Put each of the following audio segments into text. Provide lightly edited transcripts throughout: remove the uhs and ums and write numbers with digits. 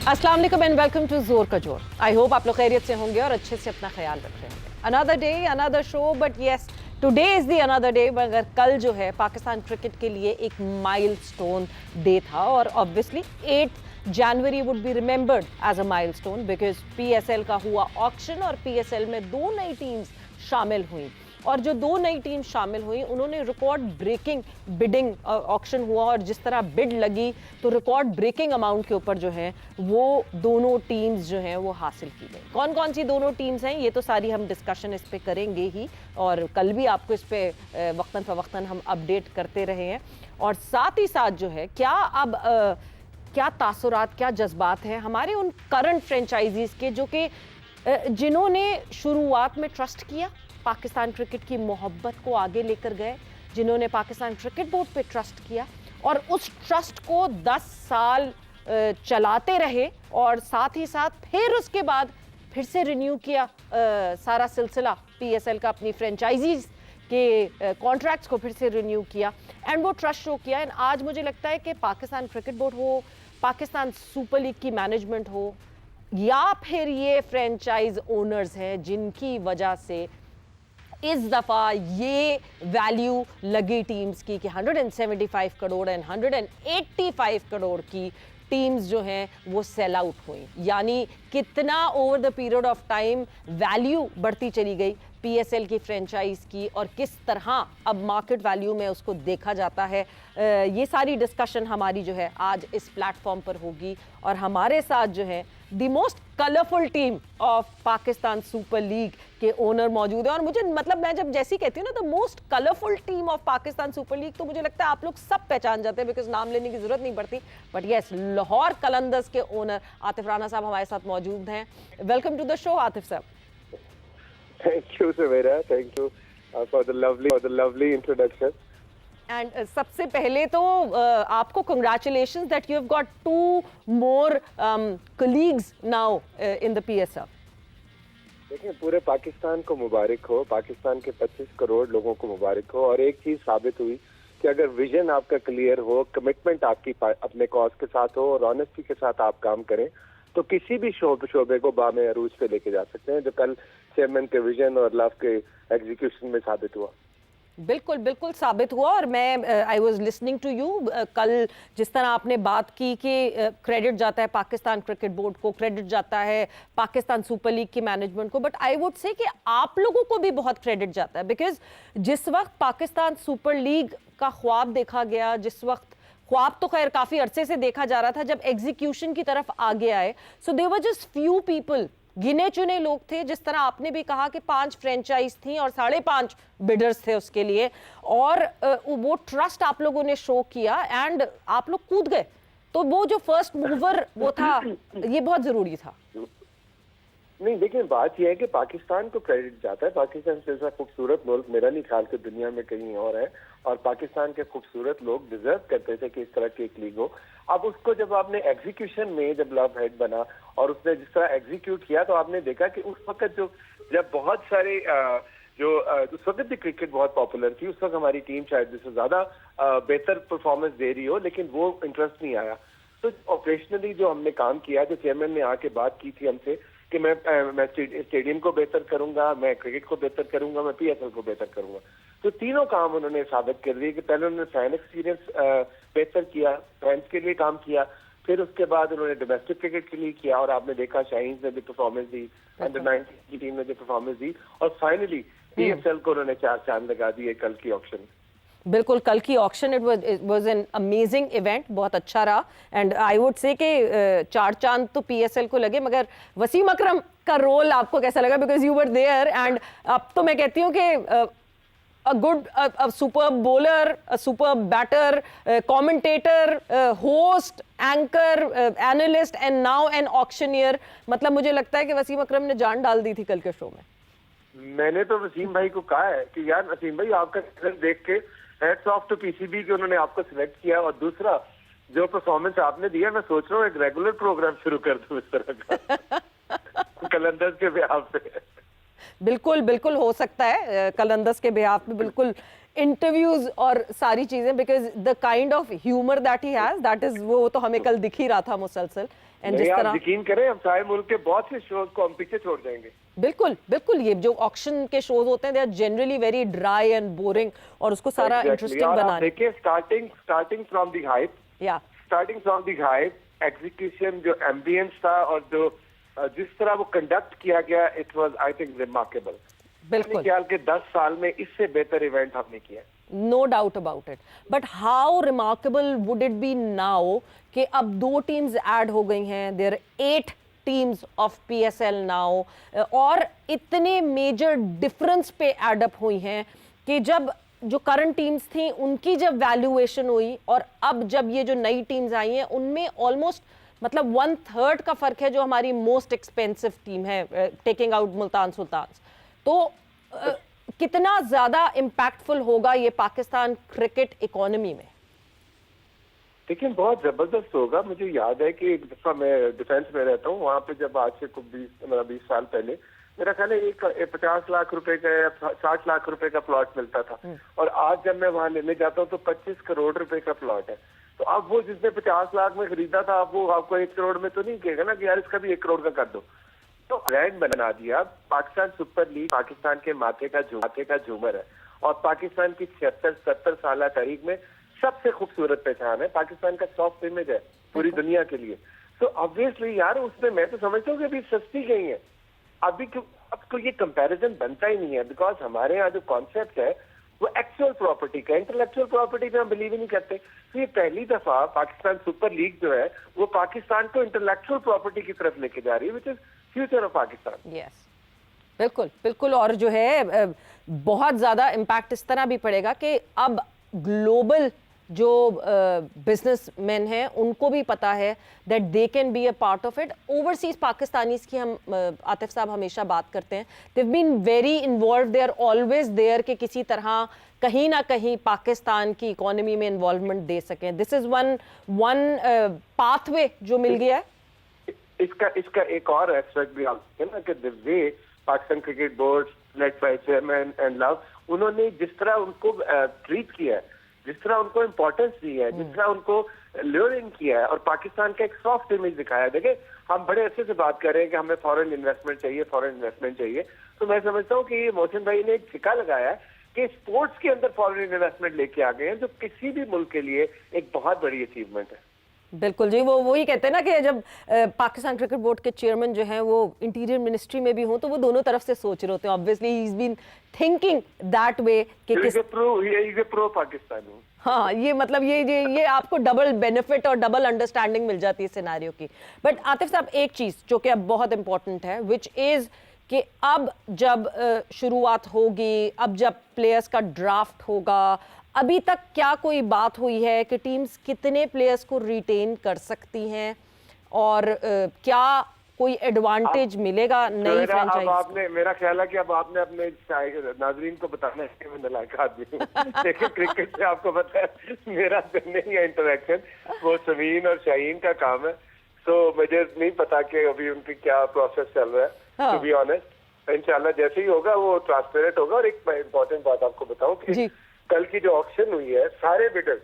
अस्सलाम वालेकुम and welcome to जोर का जोर। आई होप आप लोग खैरियत से होंगे और अच्छे से अपना ख्याल रख रहे होंगे। Another day another show, but yes today is the another day. मगर कल जो है पाकिस्तान क्रिकेट के लिए एक माइलस्टोन डे था और obviously 8 January would be remembered as a milestone because PSL का हुआ ऑक्शन और पीएसएल में 2 नई टीम्स शामिल हुई और जो 2 नई टीम शामिल हुई उन्होंने रिकॉर्ड ब्रेकिंग बिडिंग ऑक्शन हुआ और जिस तरह बिड लगी तो रिकॉर्ड ब्रेकिंग अमाउंट के ऊपर जो है वो दोनों टीम्स जो हैं वो हासिल की गई। कौन कौन सी दोनों टीम्स हैं ये तो सारी हम डिस्कशन इस पे करेंगे ही और कल भी आपको इस पे वक्तन फ़वक्तन हम अपडेट करते रहे हैं। और साथ ही साथ जो है क्या अब क्या तासुरात क्या जज्बात हैं हमारे उन करंट फ्रेंचाइजीज के जो कि जिन्होंने शुरुआत में ट्रस्ट किया, पाकिस्तान क्रिकेट की मोहब्बत को आगे लेकर गए, जिन्होंने पाकिस्तान क्रिकेट बोर्ड पे ट्रस्ट किया और उस ट्रस्ट को 10 साल चलाते रहे और साथ ही साथ फिर उसके बाद फिर से रिन्यू किया सारा सिलसिला पीएसएल का, अपनी फ्रेंचाइजीज के कॉन्ट्रैक्ट्स को फिर से रिन्यू किया एंड वो ट्रस्ट शो किया। एंड आज मुझे लगता है कि पाकिस्तान क्रिकेट बोर्ड हो, पाकिस्तान सुपर लीग की मैनेजमेंट हो या फिर ये फ्रेंचाइज ओनर्स हैं जिनकी वजह से इस दफ़ा ये वैल्यू लगी टीम्स की कि 175 करोड़ एंड 185 करोड़ की टीम्स जो हैं वो सेल आउट हुई। यानी कितना over the period of time value बढ़ती चली गई पीएसएल की फ्रेंचाइज की और किस तरह अब मार्केट वैल्यू में उसको देखा जाता है। ये सारी डिस्कशन हमारी जो है आज इस प्लेटफॉर्म पर होगी और हमारे साथ जो है the most colourful team of Pakistan Super league के ओनर मौजूद है। और मुझे मतलब मैं जब जैसी कहती हूँ ना the most colourful team of Pakistan Super league तो मुझे लगता है आप लोग सब पहचान जाते हैं बिकॉज नाम लेने की जरूरत नहीं पड़ती। बट यस, लाहौर कलंदर्स के ओनर आतिफ राना साहब हमारे साथ मौजूद हैं। Welcome to the show Atif sahab. Thank you, Savera. Thank you for the lovely introduction. And सबसे पहले तो आपको congratulations that you have got 2 more colleagues now in the PSL. देखिए पूरे पाकिस्तान को मुबारक हो, पाकिस्तान के 25 करोड़ लोगों को मुबारक हो। और एक चीज साबित हुई कि अगर विजन आपका क्लियर हो, कमिटमेंट आपकी अपने कॉज के साथ हो और ऑनेस्टी के साथ आप काम करें तो किसी भी शोबे को बामे अरूज पे लेके जा सकते हैं, जो कल चेयरमैन के विजन और लव के एग्जीक्यूशन में साबित हुआ। बिल्कुल बिल्कुल साबित हुआ। और मैं I was listening to you कल जिस तरह आपने बात की कि क्रेडिट जाता है पाकिस्तान क्रिकेट बोर्ड को, क्रेडिट जाता है पाकिस्तान सुपर लीग की मैनेजमेंट को, बट आई वुड से कि आप लोगों को भी बहुत क्रेडिट जाता है बिकॉज जिस वक्त पाकिस्तान सुपर लीग का ख्वाब देखा गया, जिस वक्त ख्वाब तो खैर काफी अरसे से देखा जा रहा था, जब एग्जीक्यूशन की तरफ आगे आए so there were just few people, गिने चुने लोग थे। जिस तरह आपने भी कहा कि 5 फ्रेंचाइज थी और 5.5 बिडर्स थे उसके लिए और वो ट्रस्ट आप लोगों ने शो किया एंड आप लोग कूद गए। तो वो जो फर्स्ट मूवर वो था ये बहुत जरूरी था। नहीं देखिए, बात यह है कि पाकिस्तान को क्रेडिट जाता है। पाकिस्तान से ऐसा खूबसूरत मुल्क मेरा नहीं ख्याल कि दुनिया में कहीं और है और पाकिस्तान के खूबसूरत लोग डिजर्व करते थे कि इस तरह की एक लीग हो। अब उसको जब आपने एग्जीक्यूशन में जब लव हेड बना और उसने जिस तरह एग्जीक्यूट किया तो आपने देखा कि उस वक्त जब बहुत सारे उस वक्त भी क्रिकेट बहुत पॉपुलर थी, उस वक्त हमारी टीम शायद जिससे ज्यादा बेहतर परफॉर्मेंस दे रही हो, लेकिन वो इंटरेस्ट नहीं आया। तो ऑपरेशनली जो हमने काम किया, जो चेयरमैन ने आके बात की थी हमसे कि मैं स्टेडियम को बेहतर करूंगा, मैं क्रिकेट को बेहतर करूंगा, मैं पीएसएल को बेहतर करूंगा, तो तीनों काम उन्होंने साबित कर दिए कि पहले उन्होंने फैन एक्सपीरियंस बेहतर किया, फैंस के लिए काम किया, फिर उसके बाद उन्होंने डोमेस्टिक क्रिकेट के लिए किया और आपने देखा शाहीन ने भी परफॉर्मेंस दी, अंडर 19 की टीम ने भी परफॉर्मेंस दी और फाइनली पीएसएल को उन्होंने 4 चांद लगा दिए कल की ऑक्शन। बिल्कुल, कल की auction it was an amazing event, बहुत अच्छा रहा एंड आई वुड से कि 4 चांद तो पीएसएल को लगे। मगर वसीम अकरम का रोल आपको कैसा लगा because you were there and अब तो मैं कहती हूँ कि a superb bowler, a superb batter, commentator, host, anchor, analyst and now an auctioneer। मतलब मुझे लगता है कि वसीम अकरम ने जान डाल दी थी कल के शो में। मैंने तो वसीम भाई को कहा है कि यार वसीम भाई आपका रिजल्ट देख के हैट्स ऑफ टू पीसीबी कि उन्होंने आपको सिलेक्ट किया और दूसरा जो परफॉर्मेंस आपने दिया, मैं सोच रहा हूँ एक रेगुलर प्रोग्राम शुरू कर दूं इस तरह का कलंदर्स के बिहाफ पे। बिल्कुल बिल्कुल हो सकता है कलंदर्स के बिहाफ में बिल्कुल इंटरव्यूज और सारी चीजें because the kind of humour that he has that is वो तो हमें कल दिख ही रहा था मुसलसल। एंड जिस आप तरह यकीन करें हम सारे मुल्क के बहुत से शोज को हम पीछे छोड़ देंगे। बिल्कुल बिल्कुल, ये जो ऑक्शन के शोज होते हैं they are generally very dry and boring, और उसको सारा इंटरेस्टिंग बनाने। देखिए starting from the hype, execution, जो एम्बियंस था और जो जिस तरह वो कंडक्ट किया गया, it was I think remarkable. बिल्कुल, ख्याल के 10 साल में इससे बेहतर इवेंट हमने किया। No doubt about it, but how remarkable would it be now कि अब 2 टीम्स ऐड हो गई हैं, there 8 teams of PSL now, और इतने मेजर डिफरेंस पे एड अप हुई हैं कि जब जो करंट टीम्स थी उनकी जब वैल्यूएशन हुई और अब जब ये जो नई टीम्स आई हैं उनमें ऑलमोस्ट मतलब 1/3 का फर्क है जो हमारी मोस्ट एक्सपेंसिव टीम है, टेकिंग आउट मुल्तान सुल्तान्स। तो कितना ज्यादा इम्पैक्टफुल होगा ये पाकिस्तान क्रिकेट इकोनॉमी में? लेकिन बहुत जबरदस्त होगा। मुझे याद है कि एक दफा मैं डिफेंस में रहता हूँ, वहाँ पे जब आज से कुछ 20 साल पहले मेरा ख्याल है एक 50 लाख रुपए का या 60 लाख रुपए का प्लॉट मिलता था, और आज जब मैं वहाँ लेने जाता हूँ तो 25 करोड़ रुपए का प्लॉट है। तो अब वो जिसने 50 लाख में खरीदा था, अब वो आपको 1 करोड़ में तो नहीं कहेगा ना कि यार इसका भी 1 करोड़ का कर दो। तो ब्रांड बना दिया। पाकिस्तान सुपर लीग पाकिस्तान के माथे का झूमर है, और पाकिस्तान की 76-70 साल तारीख में सबसे खूबसूरत पहचान है। पाकिस्तान का सॉफ्ट इमेज है पूरी दुनिया के लिए। तो ऑब्वियसली यार उसमें मैं तो समझता हूँ कि अभी सस्ती गई है, अभी अब तो ये कंपैरिजन बनता ही नहीं है, बिकॉज हमारे यहाँ जो कॉन्सेप्ट है वो एक्चुअल प्रॉपर्टी का, इंटेलेक्चुअल प्रॉपर्टी पे हम बिलीव ही नहीं करते। तो ये पहली दफा पाकिस्तान सुपर लीग जो है वो पाकिस्तान को इंटेलेक्चुअल प्रॉपर्टी की तरफ लेके जा रही है, which is future of Pakistan. Yes, बिल्कुल बिल्कुल, और जो है बहुत ज्यादा इम्पैक्ट इस तरह भी पड़ेगा कि अब ग्लोबल जो बिजनेसमैन हैं उनको भी पता है that they can be a part of it. Overseas Pakistanis की हम आतिफ साहब हमेशा बात करते हैं, they have been very involve, they are always there कि किसी तरह कहीं ना कहीं पाकिस्तान की इकोनॉमी में इन्वॉल्वमेंट दे सकें। दिस इज वन पाथवे जो मिल गया है। इसका एक और एस्पेक्ट भी आप ना कि the way Pakistan cricket board led by chairman and love, उन्होंने जिस तरह उनको ट्रीट किया है, जिस तरह उनको इम्पोर्टेंस दी है, जिस तरह उनको ल्योरिंग किया है और पाकिस्तान का एक सॉफ्ट इमेज दिखाया है। देखिए हम बड़े अच्छे से बात कर रहे हैं कि हमें फॉरेन इन्वेस्टमेंट चाहिए, तो मैं समझता हूँ कि मोहसिन भाई ने एक सिक्का लगाया है कि स्पोर्ट्स के अंदर फॉरेन इन्वेस्टमेंट लेके आ गए हैं, जो किसी भी मुल्क के लिए एक बहुत बड़ी अचीवमेंट है। बिल्कुल जी, वो वही कहते हैं ना कि जब पाकिस्तान क्रिकेट बोर्ड के चेयरमैन जो हैं वो इंटीरियर मिनिस्ट्री में भी हों तो वो दोनों तरफ से सोच रहे होते हैं। Obviously he is been thinking that way कि किस प्रो पाकिस्तानी। हाँ, ये मतलब ये आपको डबल बेनिफिट और डबल अंडरस्टैंडिंग मिल जाती है सिनेरियो की। बट आतिफ साहब, एक चीज जो कि अब बहुत इंपॉर्टेंट है, विच इज कि अब जब शुरुआत होगी, अब जब प्लेयर्स का ड्राफ्ट होगा, अभी तक क्या कोई बात हुई है कि टीम्स कितने प्लेयर्स को रिटेन कर सकती हैं और क्या कोई एडवांटेज मिलेगा नई फ्रेंचाइज? आपने, मेरा ख्याल है कि अब आपने अपने नाजरीन को बताना है कि मैं नालायक आदमी हूं। लेकिन क्रिकेट से आपको पता है मेरा नहीं है इंटरेक्शन, वो समीन और शाहीन का काम है। तो मुझे नहीं पता कि अभी उनकी क्या प्रोसेस चल रहा है, टू बी ऑनेस्ट। इंशाल्लाह जैसे ही होगा वो ट्रांसपेरेंट होगा। और एक इम्पोर्टेंट बात आपको बताऊं कि कल की जो ऑक्शन हुई है, सारे बिडर्स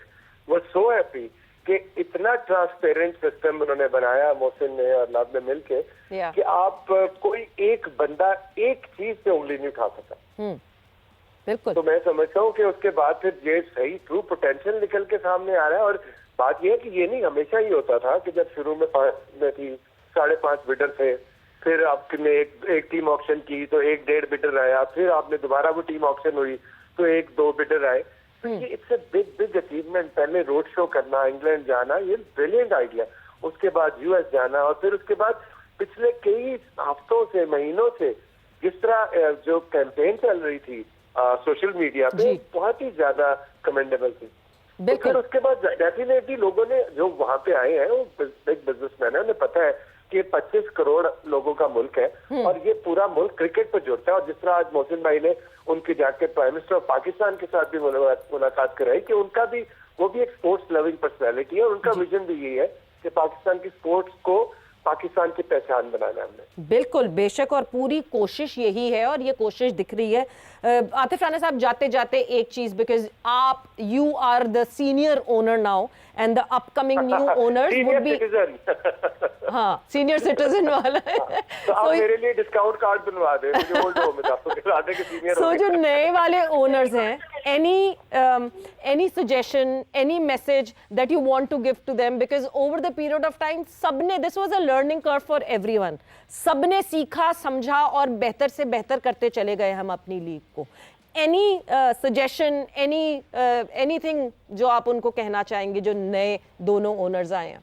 वो सो हैप्पी कि इतना ट्रांसपेरेंट सिस्टम उन्होंने बनाया, मोहसिन ने और लव ने मिलके, कि आप कोई एक बंदा एक चीज पे उंगली नहीं उठा सकता। बिल्कुल। तो मैं समझता हूँ कि उसके बाद फिर ये सही ट्रू पोटेंशियल निकल के सामने आ रहा है। और बात यह है कि ये नहीं हमेशा ही होता था कि जब शुरू में 5 में थी 5.5 बिडर थे, फिर आपने एक टीम ऑक्शन की तो 1-1.5 बिडर आया, फिर आपने दोबारा वो टीम ऑक्शन हुई तो 1-2 बिडर आए। तो ये इट्स अ बिग अचीवमेंट। पहले रोड शो करना, इंग्लैंड जाना, ये ब्रिलियंट आइडिया। उसके बाद यूएस जाना, और फिर उसके बाद पिछले कई हफ्तों से, महीनों से जिस तरह जो कैंपेन चल रही थी सोशल मीडिया पे, बहुत ही ज्यादा कमेंडेबल थी। तो फिर उसके बाद डेफिनेटली लोगों ने जो वहां पे आए हैं वो बिग बिजनेसमैन है, उन्हें पता है कि 25 करोड़ लोगों का मुल्क है और ये पूरा मुल्क क्रिकेट पर जुड़ता है। और जिस तरह आज मोहसिन भाई ने उनके जाके प्राइम मिनिस्टर ऑफ पाकिस्तान के साथ भी मुलाकात कराई कि उनका भी, वो भी एक स्पोर्ट्स लविंग पर्सनैलिटी है और उनका विजन भी यही है कि पाकिस्तान की स्पोर्ट्स को पाकिस्तान की पहचान बनाना है हमने। बिल्कुल, बेशक, और पूरी कोशिश यही है और ये कोशिश दिख रही है। आतिफ राना साहब, जाते जाते एक चीज, बिकॉज आप you are the senior owner now and the upcoming new owners would be, हाँ, सीनियर सिटीजन वाला तो आप मेरे लिए डिस्काउंट कार्ड बनवा दें, मुझे ओल्ड होम में आपको दिला दें कि सीनियर सो जो नए वाले ओनर्स हैं, any suggestion, any message that you want to give to them, because over the period of time सबने, this was a learning curve for everyone, सबने सीखा, समझा और बेहतर से बेहतर करते चले गए हम अपनी लीग को। any suggestion, anything जो आप उनको कहना चाहेंगे जो नए दोनों ओनर्स आए हैं?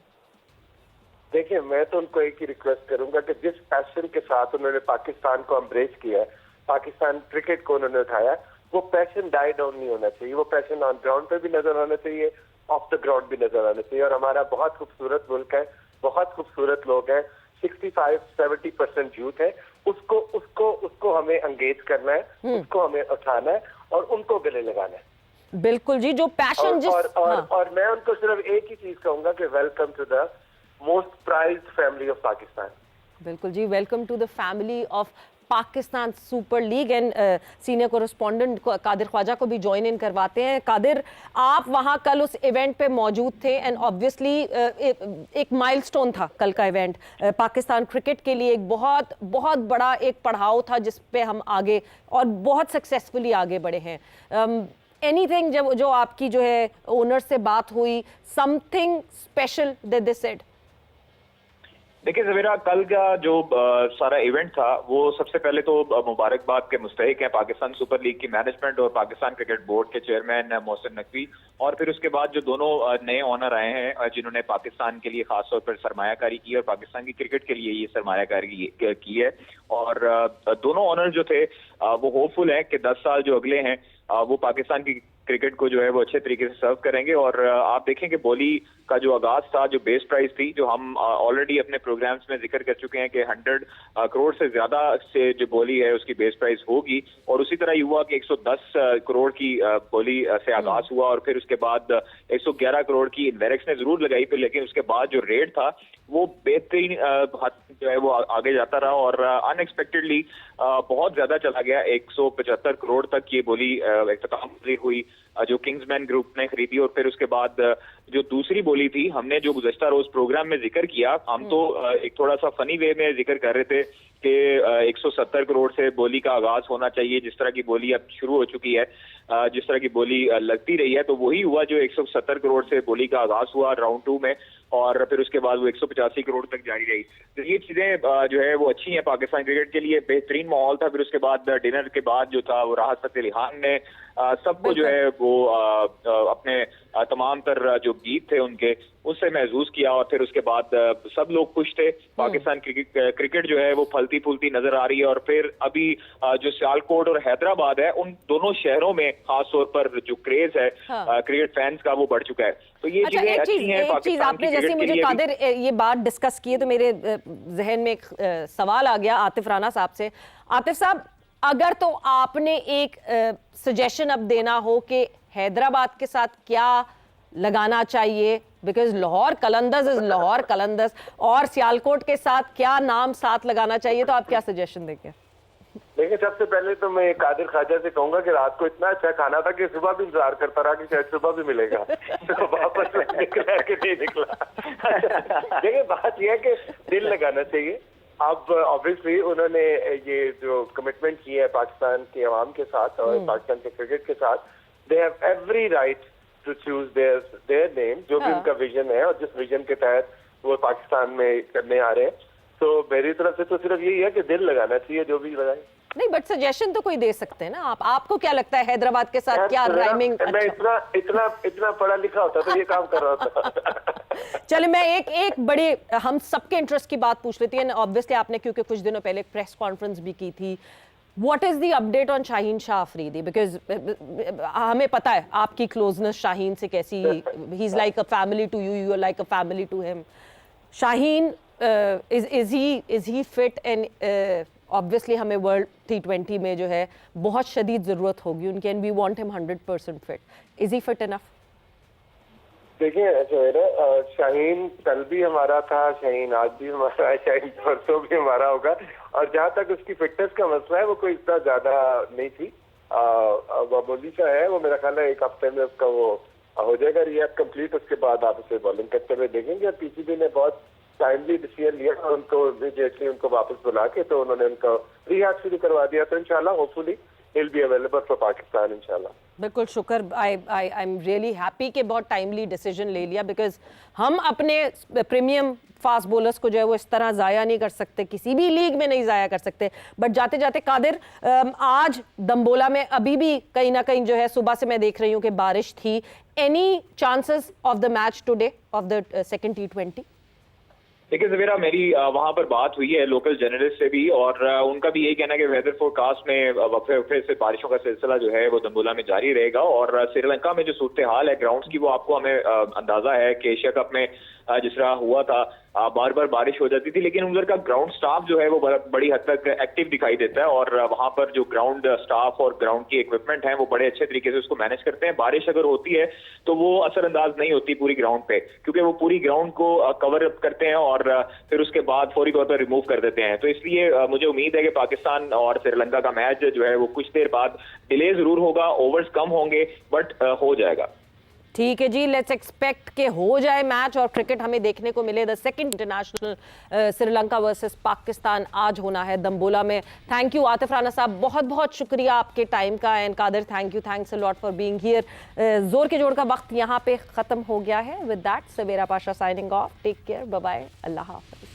देखिए, मैं तो उनको एक ही रिक्वेस्ट करूंगा कि जिस पैशन के साथ उन्होंने पाकिस्तान को एम्ब्रेस किया है, पाकिस्तान क्रिकेट को उन्होंने उठाया, वो पैशन डाई डाउन नहीं होना चाहिए। वो पैशन ऑन ग्राउंड पे भी नजर आना चाहिए, ऑफ द ग्राउंड भी नजर आना चाहिए। और हमारा बहुत खूबसूरत मुल्क है, बहुत खूबसूरत लोग हैं, 65-70% यूथ है, उसको उसको उसको हमें एंगेज करना है, उसको हमें उठाना है और उनको गले लगाना है। बिल्कुल जी, जो पैशन जिस और मैं उनको सिर्फ एक ही चीज कहूंगा कि welcome to the most prized family of Pakistan. बिल्कुल जी, welcome to the family of Pakistan Super League. And senior correspondent Qadir Khawaja को भी ज्वाइन इन करवाते हैं। कादिर, आप वहां कल उस इवेंट पे मौजूद थे एंड ऑब्वियसली एक माइलस्टोन था कल का इवेंट, पाकिस्तान क्रिकेट के लिए एक बहुत बहुत बड़ा एक पड़ाव था जिस पे हम आगे और बहुत सक्सेसफुली आगे बढ़े हैं। एनीथिंग जो आपकी जो है ओनर से बात हुई, something special that they said? देखिए ज़वेरा, कल का जो सारा इवेंट था वो सबसे पहले तो मुबारकबाद के मुस्तहिक हैं पाकिस्तान सुपर लीग की मैनेजमेंट और पाकिस्तान क्रिकेट बोर्ड के चेयरमैन मोहसिन नकवी, और फिर उसके बाद जो दोनों नए ओनर आए हैं जिन्होंने पाकिस्तान के लिए खासतौर पर सरमायाकारी की और पाकिस्तान की क्रिकेट के लिए ये सरमायाकारी की है। और दोनों ओनर जो थे वो होपफुल हैं कि 10 साल जो अगले हैं वो पाकिस्तान की क्रिकेट को जो है वो अच्छे तरीके से सर्व करेंगे। और आप देखें कि बोली का जो आगाज था, जो बेस प्राइस थी, जो हम ऑलरेडी अपने प्रोग्राम्स में जिक्र कर चुके हैं कि 100 करोड़ से ज्यादा से जो बोली है उसकी बेस प्राइस होगी, और उसी तरह ये हुआ कि 110 करोड़ की बोली से आगाज हुआ और फिर उसके बाद 111 करोड़ की इनवेरेक्स ने जरूर लगाई फिर, लेकिन उसके बाद जो रेट था वो बेहतरीन जो है वो आगे जाता रहा और अनएक्सपेक्टेडली बहुत ज्यादा चला गया। 175 करोड़ तक ये बोली इख्तिताम हुई जो किंग्समैन ग्रुप ने खरीदी। और फिर उसके बाद जो दूसरी बोली थी, हमने जो गुज़श्ता रोज प्रोग्राम में जिक्र किया, हम तो एक थोड़ा सा फनी वे में जिक्र कर रहे थे कि 170 करोड़ से बोली का आगाज होना चाहिए, जिस तरह की बोली अब शुरू हो चुकी है, जिस तरह की बोली लगती रही है, तो वही हुआ जो 170 करोड़ से बोली का आगाज हुआ राउंड 2 में, और फिर उसके बाद वो 185 करोड़ तक जारी रही। तो ये चीजें जो है वो अच्छी हैं पाकिस्तान क्रिकेट के लिए, बेहतरीन माहौल था। फिर उसके बाद डिनर के बाद जो था वो राहत फतेह अली खान ने सबको जो है वो अपने तमाम तर जो गीत थे उनके उससे महसूस किया, और फिर उसके बाद सब लोग खुश थे। पाकिस्तान क्रिकेट जो है वो फलती फूलती नजर आ रही है। और फिर अभी जो सियालकोट और हैदराबाद है, उन दोनों शहरों में खासतौर पर जो क्रेज है क्रिकेट फैंस का वो बढ़ चुका है। तो ये चीजें अच्छी हैं पाकिस्तान की क्रिकेट के लिए। कादिर, ये बात डिस्कस की है तो मेरे जहन में एक सवाल आ गया आतिफ राना साहब से। आतिफ साहब, अगर तो आपने एक सजेशन अब देना हो कि हैदराबाद के साथ क्या लगाना चाहिए, बिकॉज लाहौर कलंदर्स इज लाहौर कलंदर्स, और सियालकोट के साथ क्या नाम साथ लगाना चाहिए, तो आप क्या सजेशन देंगे? देखिए, सबसे पहले तो मैं कादिर ख्वाजा से कहूंगा कि रात को इतना अच्छा खाना था कि सुबह भी इंतजार करता रहा कि शायद सुबह भी मिलेगा तो वापस निकला कि नहीं निकला। देखिए, बात यह है कि दिल लगाना चाहिए। अब ऑब्वियसली उन्होंने ये जो कमिटमेंट की है पाकिस्तान के अवाम के साथ और पाकिस्तान के क्रिकेट के साथ, they have every right to choose their name, जो भी उनका विजन है और जिस विजन के तहत वो पाकिस्तान में करने आ रहे हैं। तो मेरी तरफ से तो सिर्फ यही है कि दिल लगाना चाहिए, जो भी लगाए। नहीं, बट सजेशन तो कोई दे सकते हैं ना। आपको क्या लगता है हैदराबाद के साथ क्या राइमिंग? मैं इतना पढ़ा लिखा होता तो ये काम कर रहा था। चले, मैं एक बड़े हम सबके इंटरेस्ट की बात पूछ लेती है। ऑब्वियसली आपने क्योंकि कुछ दिनों पहले प्रेस कॉन्फ्रेंस भी की थी, what is the update on Shaheen Shah Afridi? Because हमें पता है आपकी क्लोजनेस शाहीन से कैसी, he is like a family to you, you are like a family to him. Shaheen is he fit? And obviously हमें वर्ल्ड T20 में जो है बहुत शदीद ज़रूरत होगी उनकी, and we want him 100% fit. Is he fit enough? देखिए सवेरा, शाहीन कल भी हमारा था, शाहीन आज भी हमारा है, शाहीन परसों भी हमारा होगा। और जहाँ तक उसकी फिटनेस का मसला है, वो कोई इतना ज्यादा नहीं थी, मामूली सा है। वो मेरा ख्याल है 1 हफ्ते में उसका वो हो जाएगा रिहैब कंप्लीट। उसके बाद आप उसे बॉलिंग करते हुए देखेंगे। और पीसीबी ने बहुत टाइमली डिसीजन लिया और उनको इमीडिएटली उनको वापस बुला के तो उन्होंने उनका रिहैब शुरू करवा दिया। तो इंशाल्लाह hopefully he'll be available for Pakistan इंशाल्लाह। बिल्कुल, शुक्र। आई एम रियली हैप्पी कि बहुत टाइमली डिसीजन ले लिया, बिकॉज हम अपने प्रीमियम फास्ट बॉलर्स को जो है वो इस तरह ज़ाया नहीं कर सकते, किसी भी लीग में नहीं ज़ाया कर सकते। बट जाते जाते कादिर, आज दम्बोला में अभी भी कहीं ना कहीं जो है, सुबह से मैं देख रही हूँ कि बारिश थी। Any chances of the match today, of the second T20? देखिए ज़वेरा, मेरी वहाँ पर बात हुई है लोकल जर्नलिस्ट से भी, और उनका भी यही कहना है कि वेदर फोरकास्ट में वक्फे वक्फे से बारिशों का सिलसिला जो है वो दम्बोला में जारी रहेगा। और श्रीलंका में जो सूरत हाल है ग्राउंड्स की, वो आपको हमें अंदाजा है कि एशिया कप में जिस तरह हुआ था, बार बार बारिश हो जाती थी, लेकिन उधर का ग्राउंड स्टाफ जो है वो बड़ी हद तक एक्टिव दिखाई देता है। और वहाँ पर जो ग्राउंड स्टाफ और ग्राउंड की इक्विपमेंट है वो बड़े अच्छे तरीके से उसको मैनेज करते हैं। बारिश अगर होती है तो वो असरअंदाज नहीं होती पूरी ग्राउंड पे, क्योंकि वो पूरी ग्राउंड को कवर अप करते हैं और फिर उसके बाद फौरी तौर पर रिमूव कर देते हैं। तो इसलिए मुझे उम्मीद है कि पाकिस्तान और श्रीलंका का मैच जो है वो कुछ देर बाद डिले जरूर होगा, ओवर्स कम होंगे, बट हो जाएगा। ठीक है जी, लेट्स एक्सपेक्ट के हो जाए मैच और क्रिकेट हमें देखने को मिले। The second international Sri Lanka versus Pakistan आज होना है दम्बोला में। थैंक यू आतिफ राना साहब, बहुत बहुत शुक्रिया आपके टाइम का। And Qadir, thank you, thanks a lot for being here. जोर के जोड़ का वक्त यहाँ पे खत्म हो गया है। With that, Savera Pasha signing off. Take care, bye bye, अल्लाह हाफिज।